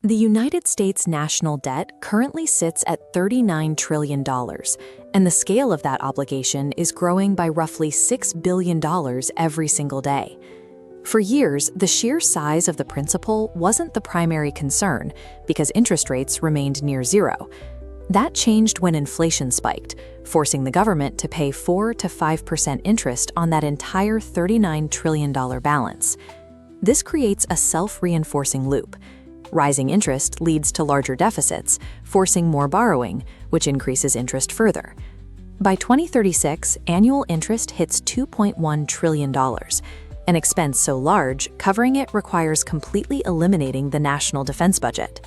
The United States national debt currently sits at $39 trillion, and the scale of that obligation is growing by roughly $6 billion every single day. For years, the sheer size of the principal wasn't the primary concern because interest rates remained near zero. That changed when inflation spiked, forcing the government to pay 4 to 5% interest on that entire $39 trillion balance. This creates a self-reinforcing loop. Rising interest leads to larger deficits, forcing more borrowing, which increases interest further. By 2036, annual interest hits $2.1 trillion, an expense so large, covering it requires completely eliminating the national defense budget.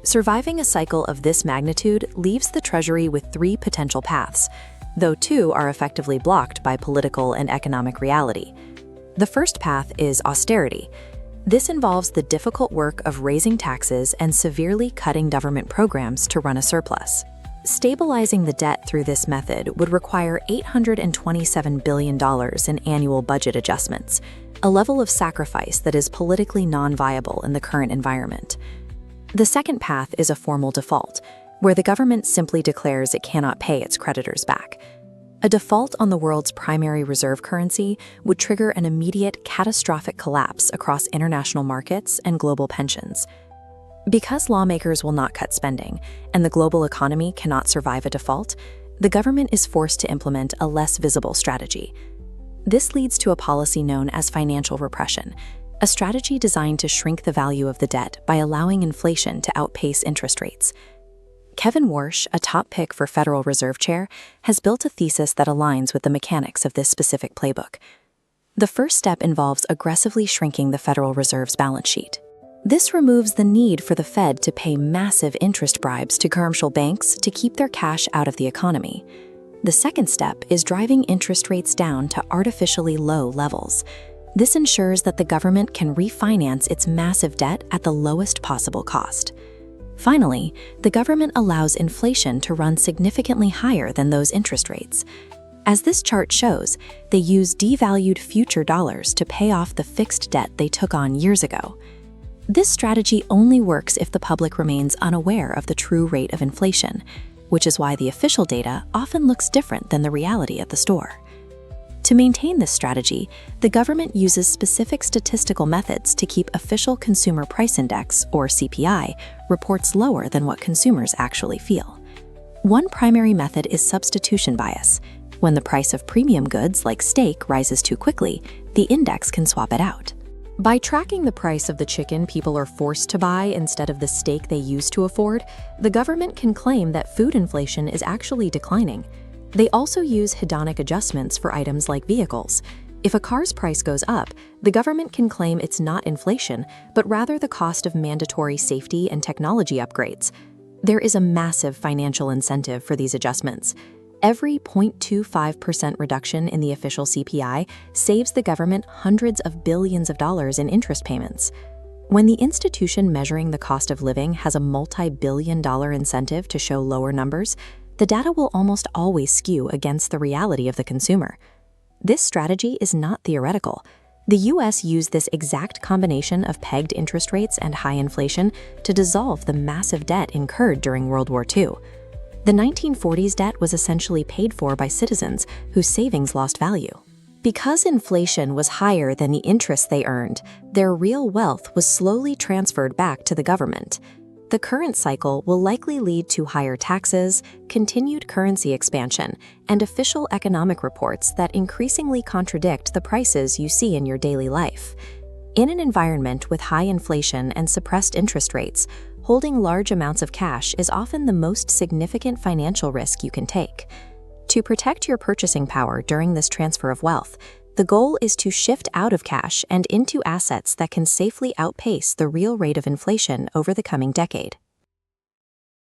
Surviving a cycle of this magnitude leaves the Treasury with three potential paths, though two are effectively blocked by political and economic reality. The first path is austerity. This involves the difficult work of raising taxes and severely cutting government programs to run a surplus. Stabilizing the debt through this method would require $827 billion in annual budget adjustments, a level of sacrifice that is politically non-viable in the current environment. The second path is a formal default, where the government simply declares it cannot pay its creditors back. A default on the world's primary reserve currency would trigger an immediate catastrophic collapse across international markets and global pensions. Because lawmakers will not cut spending, and the global economy cannot survive a default, the government is forced to implement a less visible strategy. This leads to a policy known as financial repression, a strategy designed to shrink the value of the debt by allowing inflation to outpace interest rates. Kevin Warsh, a top pick for Federal Reserve Chair, has built a thesis that aligns with the mechanics of this specific playbook. The first step involves aggressively shrinking the Federal Reserve's balance sheet. This removes the need for the Fed to pay massive interest bribes to commercial banks to keep their cash out of the economy. The second step is driving interest rates down to artificially low levels. This ensures that the government can refinance its massive debt at the lowest possible cost. Finally, the government allows inflation to run significantly higher than those interest rates. As this chart shows, they use devalued future dollars to pay off the fixed debt they took on years ago. This strategy only works if the public remains unaware of the true rate of inflation, which is why the official data often looks different than the reality at the store. To maintain this strategy, the government uses specific statistical methods to keep official Consumer Price Index, or CPI, reports lower than what consumers actually feel. One primary method is substitution bias. When the price of premium goods like steak rises too quickly, the index can swap it out. By tracking the price of the chicken people are forced to buy instead of the steak they used to afford, the government can claim that food inflation is actually declining. They also use hedonic adjustments for items like vehicles. If a car's price goes up, the government can claim it's not inflation, but rather the cost of mandatory safety and technology upgrades. There is a massive financial incentive for these adjustments. Every 0.25% reduction in the official CPI saves the government hundreds of billions of dollars in interest payments. When the institution measuring the cost of living has a multi-billion-dollar incentive to show lower numbers, the data will almost always skew against the reality of the consumer. This strategy is not theoretical. The US used this exact combination of pegged interest rates and high inflation to dissolve the massive debt incurred during World War II. The 1940s debt was essentially paid for by citizens whose savings lost value. Because inflation was higher than the interest they earned, their real wealth was slowly transferred back to the government. The current cycle will likely lead to higher taxes, continued currency expansion, and official economic reports that increasingly contradict the prices you see in your daily life. In an environment with high inflation and suppressed interest rates, holding large amounts of cash is often the most significant financial risk you can take. To protect your purchasing power during this transfer of wealth, the goal is to shift out of cash and into assets that can safely outpace the real rate of inflation over the coming decade.